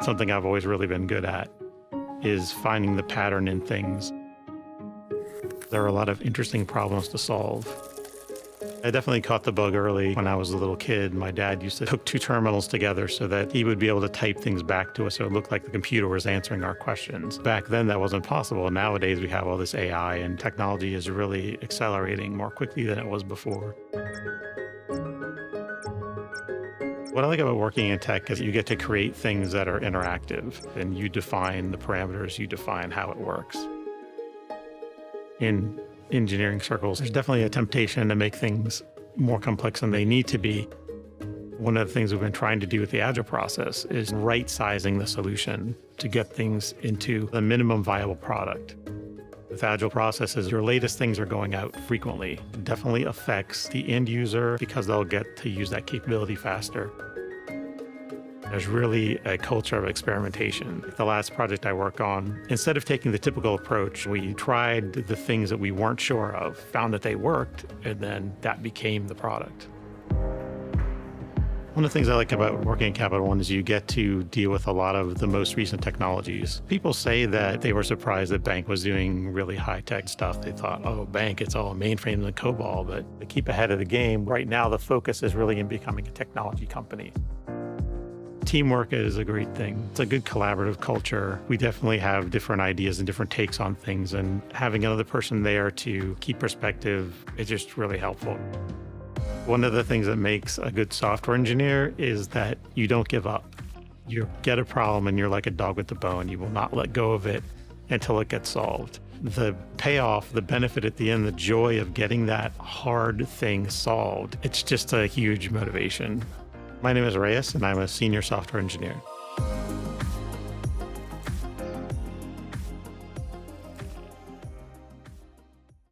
Something I've always really been good at is finding the pattern in things. There are a lot of interesting problems to solve. I definitely caught the bug early. When I was a little kid, my dad used to hook two terminals together so that he would be able to type things back to us so it looked like the computer was answering our questions. Back then, that wasn't possible. Nowadays, we have all this AI, and technology is really accelerating more quickly than it was before. What I like about working in tech is you get to create things that are interactive, and you define the parameters, you define how it works. In engineering circles, there's definitely a temptation to make things more complex than they need to be. One of the things we've been trying to do with the Agile process is right-sizing the solution to get things into the minimum viable product. With Agile processes, your latest things are going out frequently. It definitely affects the end user because they'll get to use that capability faster. There's really a culture of experimentation. The last project I work on, instead of taking the typical approach, we tried the things that we weren't sure of, found that they worked, and then that became the product. One of the things I like about working at Capital One is you get to deal with a lot of the most recent technologies. People say that they were surprised that bank was doing really high-tech stuff. They thought, oh, bank, it's all mainframe and COBOL, but to keep ahead of the game, right now the focus is really in becoming a technology company. Teamwork is a great thing. It's a good collaborative culture. We definitely have different ideas and different takes on things, and having another person there to keep perspective is just really helpful. One of the things that makes a good software engineer is that you don't give up. You get a problem and you're like a dog with a bone. You will not let go of it until it gets solved. The payoff, the benefit at the end, the joy of getting that hard thing solved, it's just a huge motivation. My name is Reyes, and I'm a senior software engineer.